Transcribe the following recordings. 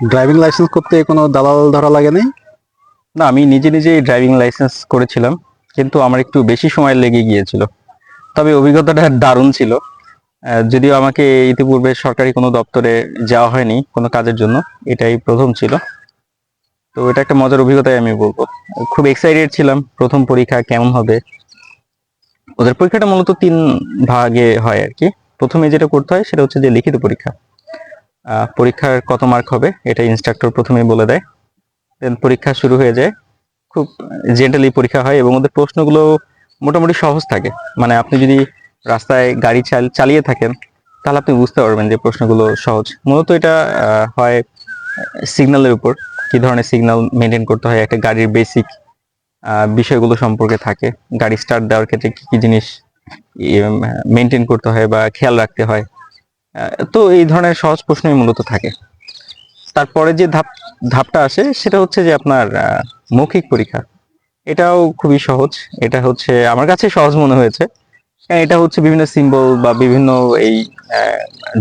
Driving licence করতে কোনো দালাল ধরা লাগে নাই? না, আমি নিজে নিজেই ড্রাইভিং লাইসেন্স করেছিলাম, কিন্তু আমার একটু বেশি সময় লেগে গিয়েছিল। তবে অভিজ্ঞতাটা দারুণ ছিল। যদিও আমাকে ইতিপূর্বে সরকারি কোনো দপ্তরে যাওয়া হয়নি কোনো কাজের জন্য, এটাই প্রথম ছিল। তো এটা একটা মজার অভিজ্ঞতাই আমি বলবো। খুব এক্সাইটেড ছিলাম, প্রথম পরীক্ষা কেমন হবে। ওদের পরীক্ষাটা মূলত 3 ভাগে হয় আর কি। প্রথমে যেটা করতে হয় সেটা হচ্ছে যে লিখিত পরীক্ষা। পরীক্ষার কত মার্ক হবে এটা ইনস্ট্রাক্টর প্রথমেই বলে দেয়। দেন পরীক্ষা শুরু হয়ে যায়। খুব জেন্টালি পরীক্ষা হয় এবং ওদের প্রশ্নগুলো মোটামুটি সহজ থাকে। মানে আপনি যদি রাস্তায় গাড়ি চালিয়ে থাকেন তাহলে আপনি বুঝতে পারবেন যে প্রশ্নগুলো সহজ। মূলত এটা হয় সিগন্যালের উপর, কি ধরনের সিগন্যাল মেনটেন করতে হয়, একটা গাড়ির বেসিক বিষয়গুলো সম্পর্কে থাকে। গাড়ি স্টার্ট দেওয়ার ক্ষেত্রে কি কি জিনিস মেনটেন করতে হয় বা খেয়াল রাখতে হয়। তো এই ধরনের সহজ প্রশ্নই মূলত থাকে। তারপরে যে ধাপটা আসে সেটা হচ্ছে যে আপনার মৌখিক পরীক্ষা। এটাও খুবই সহজ। এটা হচ্ছে আমার কাছে সহজ মনে হয়েছে। এটা হচ্ছে বিভিন্ন সিম্বল বা বিভিন্ন এই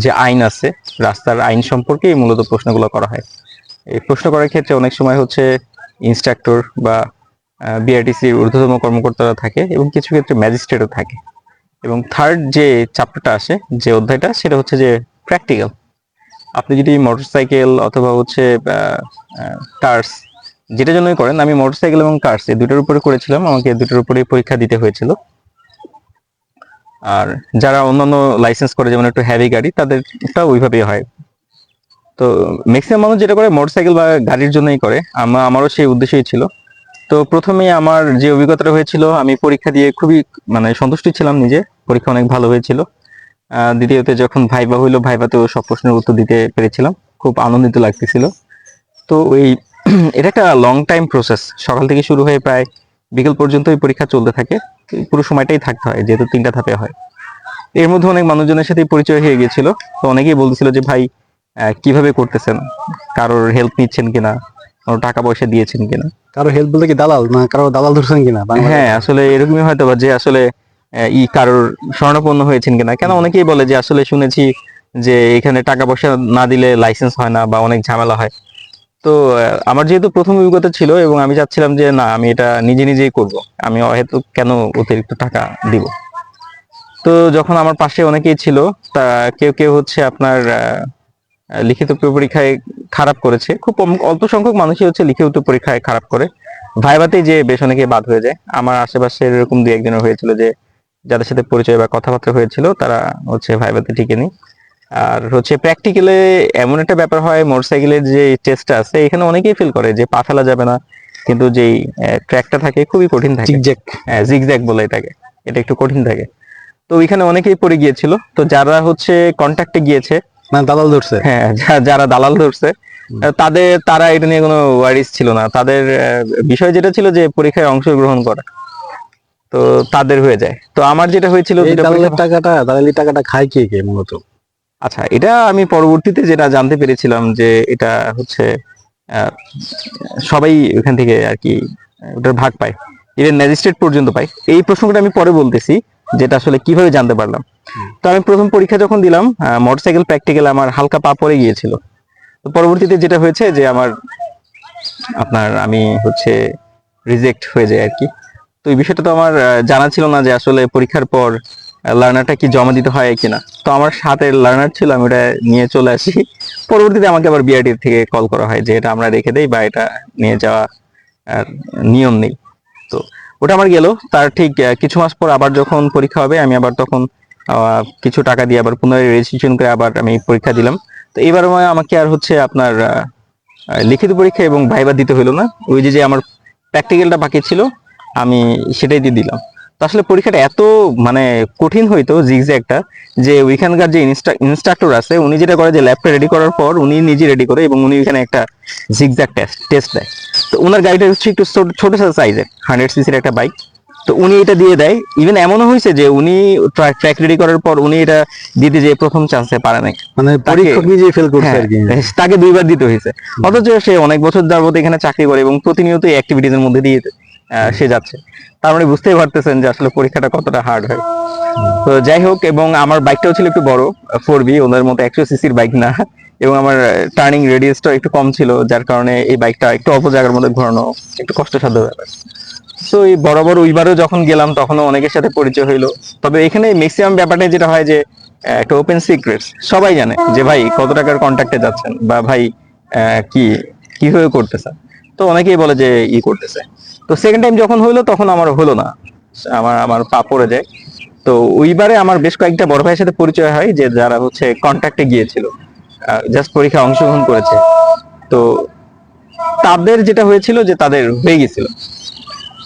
যে আইন আছে, রাস্তার আইন সম্পর্কেই মূলত প্রশ্নগুলো করা হয়। এই প্রশ্ন করার ক্ষেত্রে অনেক সময় হচ্ছে ইনস্ট্রাক্টর বা বিআরটিসির ঊর্ধ্বতম কর্মকর্তারা থাকে এবং কিছু ক্ষেত্রে ম্যাজিস্ট্রেটও থাকে। এবং থার্ড যে চ্যাপ্টারটা আসে, যে অধ্যায়টা, সেটা হচ্ছে যে প্র্যাকটিক্যাল। আপনি যদি মোটরসাইকেল অথবা হচ্ছে কার্স, যেটা জন্যই করেন, আমি মোটরসাইকেল এবং কার্স এই দুটোর উপরে করেছিলাম, আমাকে দুটোর উপরেই পরীক্ষা দিতে হয়েছিল। আর যারা অন্যান্য লাইসেন্স করে, যেমন একটু হেভি গাড়ি, তাদেরটা ওইভাবেই হয়। তো ম্যাক্সিমাম মানুষ যেটা করে মোটরসাইকেল বা গাড়ির জন্যই করে, আমারও সেই উদ্দেশ্যই ছিল। তো প্রথমে আমার যে অভিজ্ঞতাটা হয়েছিল, আমি পরীক্ষা দিয়ে খুবই মানে সন্তুষ্টি ছিলাম নিজে, পরীক্ষা অনেক ভালো হয়েছিল। দ্বিতীয়তে যখন ভাইবা হইলো, ভাইবাতেও সব প্রশ্নের উত্তর দিতে পেরেছিলাম, খুব আনন্দিত লাগতেছিল। তো ওই এটা একটা লং টাইম প্রসেস, সকাল থেকে শুরু হয়ে প্রায় বিকেল পর্যন্ত এই পরীক্ষা চলতে থাকে। পুরো সময়টাই থাকতে হয়, যেহেতু 3টা ধাপে হয়। এর মধ্যে অনেক মানুষজনের সাথে পরিচয় হয়ে গিয়েছিল। তো অনেকেই বলতেছিল যে ভাই কিভাবে করতেছেন, কারোর হেল্প নিচ্ছেন কিনা, কারো টাকা পয়সা দিয়েছেন কিনা। কারো হেল্প বলতে কি দালাল, না কারো দালাল ধরছেন কিনা বাংলা হ্যাঁ, কথায়? আসলে এরকমই হয়তো বা, যে আসলে কারোর শরণাপন্ন হয়েছেন কিনা। কেন অনেকেই বলে যে আসলে শুনেছি যে এখানে টাকা পয়সা না দিলে লাইসেন্স হয় না বা অনেক ঝামেলা হয়। তো আমার যেহেতু প্রথম অভিজ্ঞতা ছিল এবং আমি চাচ্ছিলাম যে না, আমি এটা নিজে নিজেই করব, আমি হয়তো কেন অতিরিক্ত টাকা দিব। তো যখন আমার পাশে অনেকেই ছিল, তা কেউ কেউ হচ্ছে আপনার লিখিত পরীক্ষায় খারাপ করেছে। খুব অল্প সংখ্যক মানুষই হচ্ছে লিখিত পরীক্ষায় খারাপ করে, ভাইভাতেই যে বেশ অনেকে বাদ হয়ে যায়। আমার আশেপাশে এরকম দু একজনের হয়েছিল, যে যাদের সাথে পরিচয় বা কথাবার্তা হয়েছিল, তারা হচ্ছে ভাইভাতে টিকেনি। আর হচ্ছে প্র্যাকটিক্যালে এমন একটা ব্যাপার হয়, মোটরসাইকেলের যে টেস্টটা আছে এখানে অনেকেই ফিল করে যে পা ফেলা যাবে না, কিন্তু যেই ট্র্যাকটা থাকে খুবই কঠিন থাকে। জিগজ্যাগ। হ্যাঁ, জিগজ্যাগ বলে এটাকে। এটা একটু কঠিন থাকে। তো ওইখানে অনেকেই পড়ে গিয়েছিল। তো যারা হচ্ছে কন্ট্যাক্টে গিয়েছে, মানে দালাল ধরছে। হ্যাঁ, যারা দালাল ধরছে, তারা এটা নিয়ে কোনো ওয়ারিস ছিল না। তাদের বিষয় যেটা ছিল যে পরীক্ষায় অংশগ্রহণ করা, তো তাদের হয়ে যায়। তো আমার যেটা হয়েছিল, এই দুটো পরীক্ষা। দালালি টাকাটা খায় কে মূলত? আচ্ছা, এটা আমি পরবর্তীতে যেটা জানতে পেরেছিলাম যে এটা হচ্ছে আহ, সবাই ওখান থেকে আর কি ওটার ভাগ পায়, ইভেন ম্যাজিস্ট্রেট পর্যন্ত পায়। এই প্রসঙ্গটা আমি পরে বলতেছি, যেটা আসলে কিভাবে জানতে পারলাম। তো আমি প্রথম পরীক্ষা যখন দিলাম, মোটরসাইকেল প্র্যাকটিক্যাল, আমার হালকা পা পড়ে গিয়েছিল। তো পরবর্তীতে যেটা হয়েছে যে আমি হচ্ছে রিজেক্ট হয়ে যায় আর কি। তো এই বিষয়টা তো আমার জানা ছিল না যে আসলে পরীক্ষার পর লার্নারটা কি জমা দিতে হয় কিনা। তো আমার সাথে লার্নার ছিল, আমি ওটা নিয়ে চলে আসি। পরবর্তীতে আমাকে আবার বিআরটি থেকে কল করা হয় যে এটা আমরা রেখে দেই বা এটা নিয়ে যাওয়া আর নিয়ম নেই। তো ওটা আমার গেল। তার ঠিক কিছু মাস পর আবার যখন পরীক্ষা হবে, আমি আবার তখন কিছু টাকা দিয়ে আবার পুনরায় রেজিস্ট্রেশন করে আবার আমি পরীক্ষা দিলাম। তো এবার আমাকে আর হচ্ছে আপনার লিখিত পরীক্ষা এবং ভাইবা দিতে হলো না। ওই যে যে আমার প্র্যাকটিক্যালটা বাকি ছিল, আমি সেটাই দিয়ে দিলাম। তো আসলে পরীক্ষাটা এত মানে কঠিন হইতো জিগজ্যাগটা, যে ওইখানকার যে ইনস্ট্রাক্টর আছে, উনি যেটা করে যে ল্যাবটা রেডি করার পর উনি নিজে রেডি করে এবং উনি এখানে একটা জিগজ্যাগ টেস্ট দেয়। তো ওনার গাড়িটা হচ্ছে একটু ছোট সাইজের 100 সিসির একটা বাইক। তো উনি এটা দিয়ে দেয়। ইভেন এমনও হয়েছে যে উনি ট্র্যাক রেডি করার পর উনি এটা দিতে যে প্রথম চান্সে পারে নাই, মানে তাকে, পরীক্ষক নিজেই ফেল করছে হ্যাঁ, আর কি। তাকে 2বার দিতে হয়েছে। অথচ সে অনেক বছর যাবত এখানে চাকরি করে এবং প্রতিনিয়ত এই অ্যাক্টিভিটিজ এর মধ্যে দিয়ে সে যাচ্ছে। তার মানে বুঝতেই পারতেছেন যে আসলে পরীক্ষাটা কতটা হার্ড হয়। তো যাই হোক, এবং আমার বাইকটাও ছিল একটু বড়, 4B, ওদের মতো 100 সিসির বাইক না, এবং আমার টার্নিং রেডিয়াসটা একটু কম ছিল, যার কারণে এই বাইকটা একটু অল্প জায়গার মধ্যে ঘোরানো একটু কষ্টসাধ্য ব্যাপার। তো এই বরাবর ওইবারও যখন গেলাম তখনও অনেকের সাথে পরিচয় হইলো। তবে এখানে ম্যাক্সিমাম ব্যাপারটা যেটা হয় যে একটা ওপেন সিক্রেট, সবাই জানে যে ভাই কত টাকার কন্ট্রাক্টে যাচ্ছেন বা ভাই কি কিভাবে করতেছেন। তো অনেকেই বলে যে করতেছে। তো সেকেন্ড টাইম যখন হইলো তখন আমার হলো না, আমার আমার পা পড়ে যায়। তো ওইবারে আমার বেশ কয়েকটা বড় ভাইয়ের সাথে পরিচয় হয় যে যারা হচ্ছে কন্ট্রাক্টে গিয়েছিল, জাস্ট পরীক্ষা অংশগ্রহণ করেছে। তো তাদের যেটা হয়েছিল যে তাদের হয়ে গেছিল।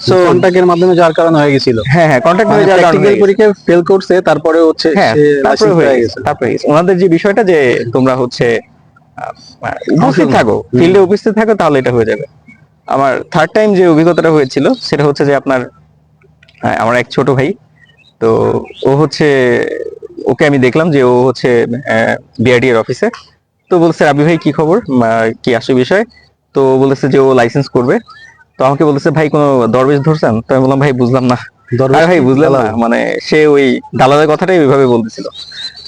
সো কন্টাক্টের মাধ্যমে যার কারণে হয়ে গেছিল। হ্যাঁ হ্যাঁ, কন্ট্রাক্ট মানে হয়ে যাওয়ার কারণে প্র্যাকটিক্যাল পরীক্ষায় ফেল করছে, তারপরে হচ্ছে হ্যাঁ সে তারপরে লাইসেন্স হয়ে পেয়ে গেছে, গেছে। তারপরে গেছে। ওনাদের যে বিষয়টা যে তোমরা হচ্ছে উপস্থিত অংশগ্রহণ। থাকো, ফিল্ডে উপস্থিত থাকো, তাহলে এটা হয়ে যাবে। আমার থার্ড টাইম যে অভিজ্ঞতাটা হয়েছিল সেটা হচ্ছে যে আপনার আমার এক ছোট ভাই। তো ও হচ্ছে, ওকে আমি দেখলাম যে ও হচ্ছে বিআরডি এর অফিসে। তো বলছে রাবি ভাই কি খবর, কি আসল বিষয়। তো ও বলেছে যে ও লাইসেন্স করবে। তো আমাকে বলেছে ভাই কোনো দরবেশ ধরছেন। তো আমি বললাম ভাই বুঝলাম না। দরবেশ আরে ভাই কি? বুঝলেন না, দালাল? মানে সে ওই দালালের কথাটাই ওইভাবে বলতেছিল।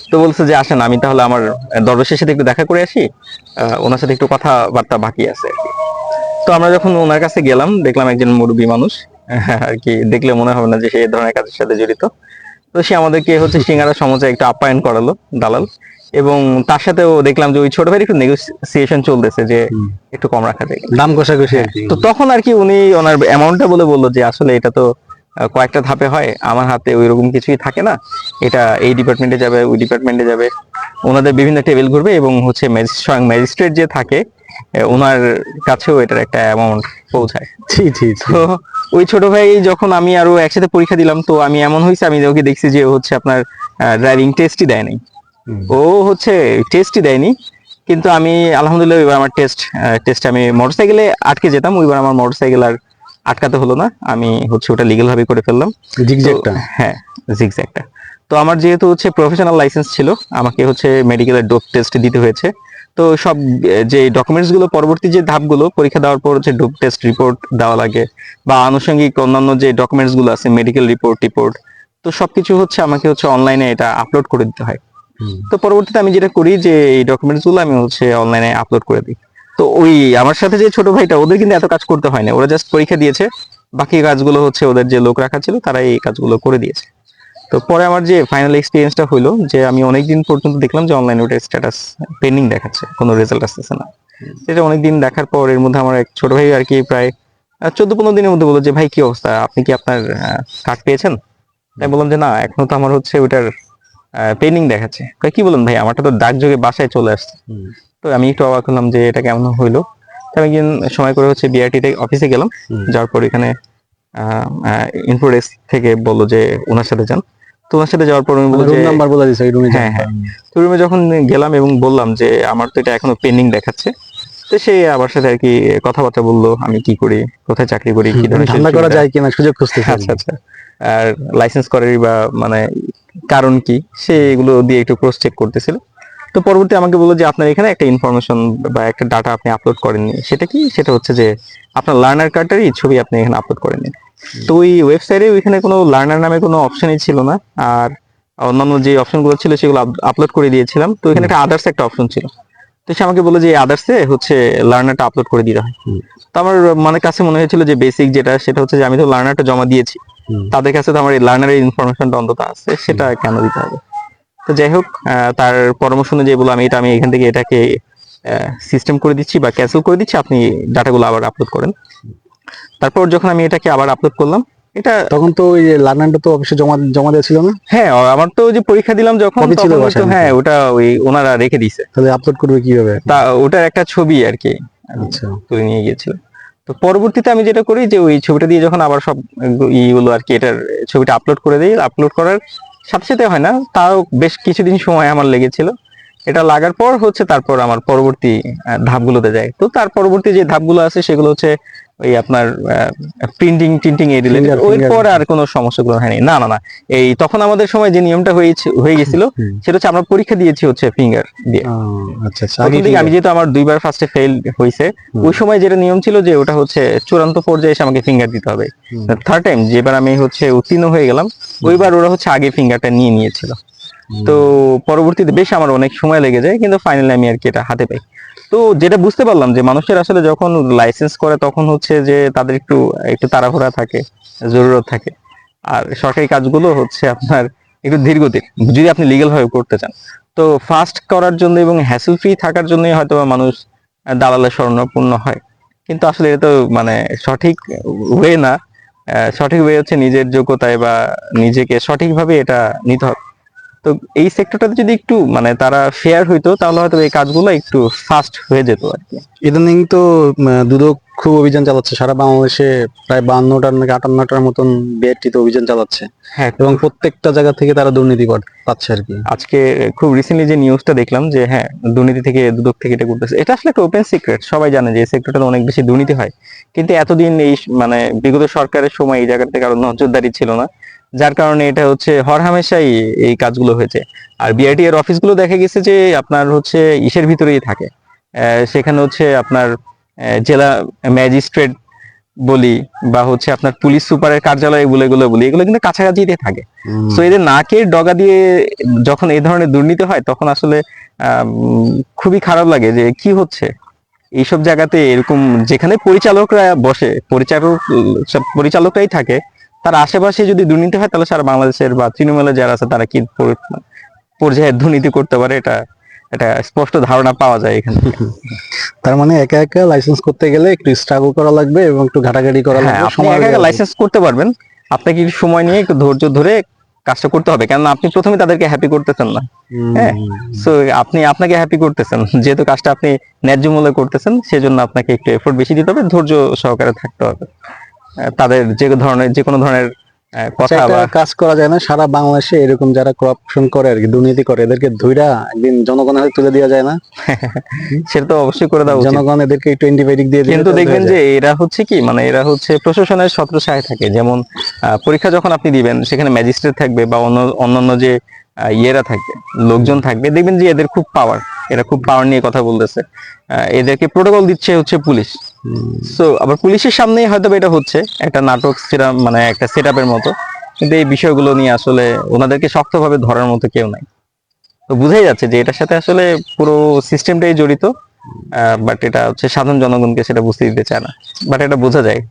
তো বলছে যে আসেন আমি তাহলে আমার দরবেশের সাথে একটু দেখা করে আসি, ওনার সাথে একটু কথাবার্তা বাকি আছে আর কি। তো আমরা যখন ওনার কাছে গেলাম দেখলাম একজন মুরব্বী মানুষ আর কি, দেখলে মনে হবে না যে সে এই ধরনের কাজের সাথে জড়িত। তো সে আমাদেরকে হচ্ছে সিঙ্গারা সমোসা একটু আপ্যায়ন করালো, দালাল। এবং তার সাথেও দেখলাম যে ওই ছোট ভাই একটু নেগোসিয়েশন চলতেছে যে হুম। একটু কম রাখা যায় কিনা। দাম কষাকষি হ্যাঁ, আর কি। তো তখন আর কি উনি ওনার অ্যামাউন্টটা বলে বললো যে আসলে এটা তো কয়েকটা ধাপে হয়, আমার হাতে ওইরকম কিছুই থাকে না। এটা এই ডিপার্টমেন্টে যাবে, ওই ডিপার্টমেন্টে যাবে, ওনাদের বিভিন্ন টেবিল ঘুরবে এবং হচ্ছে স্বয়ং ম্যাজিস্ট্রেট যে থাকে ওনার কাছেও এটার একটা অ্যামাউন্ট পৌঁছায়। জি জি জি। তো ওই ছোট ভাই যখন আমি আরো একসাথে পরীক্ষা দিলাম, তো আমি এমন হয়েছে আমি ওকে দেখছি যে ও হচ্ছে আপনার ড্রাইভিং টেস্টই দেয় নাই। হুম। ও হচ্ছে টেস্টই দেয়নি, কিন্তু আমি আলহামদুলিল্লাহ এবার আমার টেস্টে আমি মোটরসাইকেলে আটকে যেতাম, ওইবার আমার মোটরসাইকেল আর আটকাতে হলো না, আমি হচ্ছে ওটা লিগ্যাল ভাবে করে ফেললাম। জিগজ্যাগটা। তো হ্যাঁ, জিগজ্যাগটা। তো আমার যেহেতু হচ্ছে প্রফেশনাল লাইসেন্স ছিল, আমাকে হচ্ছে মেডিকেলের ডোপ টেস্ট দিতে হয়েছে। তো সব যে ডকুমেন্টস গুলো পরবর্তী যে ধাপগুলো পরীক্ষা দেওয়ার পর হচ্ছে ডোপ টেস্ট রিপোর্ট দেওয়া লাগে, বা আনুষঙ্গিক অন্যান্য যে ডকুমেন্টস গুলো আছে মেডিকেল রিপোর্ট, তো সবকিছু হচ্ছে আমাকে হচ্ছে অনলাইনে এটা আপলোড করে দিতে হয়। তো পরবর্তীতে আমি যেটা করি যে এই ডকুমেন্টস গুলো আমি হচ্ছে অনলাইনে আপলোড করে দিই। তো ওই আমার সাথে যে ছোট ভাইটা, ওদের কিন্তু এত কাজ করতে হয় না, ওরা জাস্ট পরীক্ষা দিয়েছে, বাকি কাজগুলো হচ্ছে ওদের যে লোক রাখা ছিল তারা এই কাজগুলো করে দিয়েছে। তো পরে আমার যে ফাইনাল এক্সপিরিয়েন্সটা হলো যে আমি অনেকদিন পর্যন্ত দেখলাম যে অনলাইনে ওটা স্ট্যাটাস পেন্ডিং দেখাচ্ছে, কোনো রেজাল্ট আসতেছে না। এটা অনেকদিন দেখার পর এর মধ্যে আমার এক ছোট ভাই আর কি প্রায় 14-15 দিনের মধ্যে বললো যে ভাই কি অবস্থা, আপনি কি আপনার কার্ড পেয়েছেন? তাই বললাম যে না, এখনো তো আমার হচ্ছে ওটার পেন্ডিং দেখাচ্ছে। কয় কি বলেন ভাই, আমারটা তো ডাকযোগে বাসায় চলে আসছে। তো আমি একটু অবাক হলাম যে এটা কেমন হইলো। তো আমি একদিন সময় করে হচ্ছে বিআরটি অফিসে গেলাম, যাওয়ার পর এখানে ইনফোডেস্ক থেকে বললো যে ওনার সাথে যান। তো ওনার সাথে যাওয়ার পর উনি বললো যে রুম নাম্বার বলে দিছে, এই রুমে হ্যাঁ হ্যাঁ। তো রুমে যখন গেলাম এবং বললাম যে আমার তো এটা এখনো পেন্ডিং দেখাচ্ছে, তো সে আমার সাথে আর কি কথাবার্তা বললো, আমি কি করি, কোথায় চাকরি করি, কি ধরনের ধান্দা করা সুযোগ-সুবিধা। যায় কিনা সুযোগ খুঁজতেছে। আচ্ছা আচ্ছা। আর লাইসেন্স করারই বা মানে কারণ কি, সে এগুলো দিয়ে একটু ক্রস চেক করতেছিল। তো পরবর্তী আমাকে বললো যে আপনার এখানে একটা ইনফরমেশন বা একটা ডাটা আপনি আপলোড করেননি, সেটা কি, সেটা হচ্ছে যে আপনার লার্নার কার্ডটারই ছবি আপনি এখানে আপলোড করেননি। তো ওই ওয়েবসাইটে ওইখানে কোনো লার্নার নামে কোনো অপশনই ছিল না, আর অন্যান্য যে অপশনগুলো ছিল সেগুলো আপলোড করে দিয়েছিলাম। তো এখানে একটা আদার্স একটা অপশন ছিল, তো সে আমাকে বললো যে আদার্সে হচ্ছে লার্নারটা আপলোড করে দিতে হয়। তো আমার মানে কাছে মনে হয়েছিল যে বেসিক যেটা সেটা হচ্ছে যে আমি তো লার্নারটা জমা দিয়েছি, তাদের কাছে তো আমার এই লার্নারের ইনফরমেশনটা অন্তত আছে, সেটা কেন দিতে হবে। তো যাই হোক, তার পরামর্শ অনুযায়ী বললাম আমি এখান থেকে এটাকে সিস্টেম করে দিচ্ছি বা ক্যান্সেল করে দিচ্ছি, আপনি ডাটাগুলো আবার আপলোড করেন। তারপর যখন আমি এটাকে আবার আপলোড করলাম, এটা তখন তো ওই লার্নারটা তো অফিসে জমা জমা দেওয়া ছিল না, হ্যাঁ আমার তো ওই যে পরীক্ষা দিলাম যখন, কপি ছিল তখন তো বাসায় হ্যাঁ ওটা ওই ওনারা রেখে দিছে। তাহলে আপলোড করবে কিভাবে? তা ওটার একটা ছবি আর কি আচ্ছা। তুলে নিয়ে গিয়েছিল। তো পরবর্তীতে আমি যেটা করি যে ওই ছবিটা দিয়ে যখন আবার সব ইগুলো আর কি এটার ছবিটা আপলোড করে দিই, আপলোড করার সাথে সাথে হয় না, তাও বেশ কিছুদিন সময় আমার লেগেছিল। এটা লাগার পর হচ্ছে তারপর আমার পরবর্তী ধাপগুলোতে যায়। তো তার পরবর্তী যে ধাপগুলো আছে সেগুলো হচ্ছে ওই আপনার টিন্টিং এই রিলেটেড, ওই পর আর কোনো সমস্যাগুলো হয়নি। না না না, এই তখন আমাদের সময় যে নিয়মটা হয়ে গেছিল সেটা হচ্ছে আমরা পরীক্ষা দিয়েছি হচ্ছে ফিঙ্গার দিয়ে। আচ্ছা আচ্ছা। প্রথম দিকে আমি যেহেতু আমার দুইবার ফার্স্টে ফেল হয়েছে, ওই সময় যেটা নিয়ম ছিল যে ওটা হচ্ছে চূড়ান্ত পর্যায়ে এসে আমাকে ফিঙ্গার দিতে হবে। থার্ড টাইম যেবার আমি হচ্ছে উত্তীর্ণ হয়ে গেলাম, ওইবার ওরা হচ্ছে আগে ফিঙ্গারটা নিয়ে নিয়েছিল। তো পরবর্তীতে বেশ আমার অনেক সময় লেগে যায়, কিন্তু ফাইনালি আমি আর কি এটা হাতে পাই। তো যেটা বুঝতে পারলাম যে মানুষের আসলে যখন লাইসেন্স করে তখন হচ্ছে যে তাদের একটু একটু তাড়াহুড়া থাকে, জরুরত থাকে। আর সরকারি কাজগুলো হচ্ছে আপনার একটু ধীর গতির, যদি আপনি লিগ্যাল ভাবে করতে চান। তো ফাস্ট করার জন্য এবং হ্যাসেল ফ্রি থাকার জন্যই হয়তো বা মানুষ দালালের শরণাপন্ন হয়। কিন্তু আসলে এটা তো মানে সঠিক ওয়ে না। সঠিক ওয়ে হচ্ছে নিজের যোগ্যতায় বা নিজেকে সঠিকভাবে এটা নিতে হবে। তো এই সেক্টরটাতে যদি একটু মানে তারা ফেয়ার হইতো তাহলে হয়তো এই কাজগুলো একটু ফাস্ট হয়ে যেত আর কি। ইদানিং তো দুদক খুব অভিযান চালাচ্ছে সারা বাংলাদেশে, প্রায় 52টার নাকি 58টার মতন বিআরটিতে অভিযান চালাচ্ছে, হ্যাঁ, এবং প্রত্যেকটা জায়গা থেকে তারা দুর্নীতি পাচ্ছে আর কি। আজকে খুব রিসেন্টলি যে নিউজটা দেখলাম যে হ্যাঁ, দুর্নীতি থেকে দুদক থেকে এটা করতেছে, এটা আসলে একটা ওপেন সিক্রেট, সবাই জানে যে এই সেক্টরটাতে অনেক বেশি দুর্নীতি হয়। কিন্তু এতদিন এই মানে বিগত সরকারের সময় এই জায়গাতে কারো নজরদারি ছিল না, যার কারণে এটা হচ্ছে হরহামেশাই এই কাজগুলো হয়েছে। আর বিআরটি এর অফিসগুলো দেখা গেছে যে আপনার হচ্ছে ইসের ভিতরেই থাকে। সেখানে হচ্ছে আপনার জেলা ম্যাজিস্ট্রেট বলি বা হচ্ছে আপনার পুলিশ সুপারের কার্যালয় বলে এগুলো বলি, এগুলো কিন্তু কাছাকাছিতে থাকে। তো এদের নাকের ডগা দিয়ে যখন এই ধরনের দুর্নীতি হয় তখন আসলে খুবই খারাপ লাগে যে কি হচ্ছে এইসব জায়গাতে এরকম, যেখানে পরিচালকরা বসে, পরিচালকরাই থাকে, তার আশেপাশে যদি দুর্নীতি হয় তাহলে সারা বাংলাদেশের বা তৃণমূলে যারা আছে তারা কি পর্যায়ে দুর্নীতি করতে পারে, এটা এটা স্পষ্ট ধারণা পাওয়া যায় এখানে। তার মানে একা একা লাইসেন্স করতে গেলে একটু স্ট্রাগল করা লাগবে এবং একটু ঘাটাঘাটি করা হ্যাঁ, লাগবে, আপনি সময় একা দেওয়া একা লাগবে। লাইসেন্স করতে পারবেন, আপনাকে একটু সময় নিয়ে একটু ধৈর্য ধরে কাজটা করতে হবে, কেননা আপনি প্রথমে তাদেরকে হ্যাপি করতেছেন না। হ্যাঁ, সো আপনি আপনাকে হ্যাপি করতেছেন, যেহেতু কাজটা আপনি ন্যায্য মূল্যে করতেছেন, সেজন্য আপনাকে একটু এফোর্ট বেশি দিতে হবে, ধৈর্য সহকারে থাকতে হবে। তাদের যে কোনো ধরনের আচ্ছা, কথা একটা বা কাজ করা যায় না সারা বাংলাদেশে এরকম যারা করাপশন করে আর কি, দুর্নীতি করে, এদেরকে ধইরা একদিন জনগণের হাতে তুলে দেওয়া যায় না? সেটা তো অবশ্যই করে দেওয়া উচিত। জনগণ এদেরকে একটু অ্যান্টিবায়োটিক দিয়ে দিলে কিন্তু তাহলে দেখবেন হয়ে যে যায়। এরা হচ্ছে কি মানে এরা হচ্ছে প্রশাসনের ছত্রছায়ায় থাকে, যেমন পরীক্ষা যখন আপনি দিবেন সেখানে ম্যাজিস্ট্রেট থাকবে বা অন্যান্য যে ইয়েরা থাকবে, লোকজন থাকবে, দেখবেন যে এদের খুব পাওয়ার, এরা খুব পাওয়ার নিয়ে কথা বলতেছে। এদেরকে প্রোটোকল দিচ্ছে হচ্ছে পুলিশ। সো আবার পুলিশের সামনেই হয়তো বা এটা হচ্ছে একটা নাটক মানে একটা সেট আপের মতো, কিন্তু এই বিষয়গুলো নিয়ে আসলে ওনাদেরকে শক্তভাবে ধরার মতো কেউ নাই। তো বুঝাই যাচ্ছে যে এটার সাথে আসলে পুরো সিস্টেমটাই জড়িত, বাট এটা হচ্ছে সাধারণ জনগণকে সেটা বুঝতে দিতে চায় না, বাট এটা বোঝা যায়।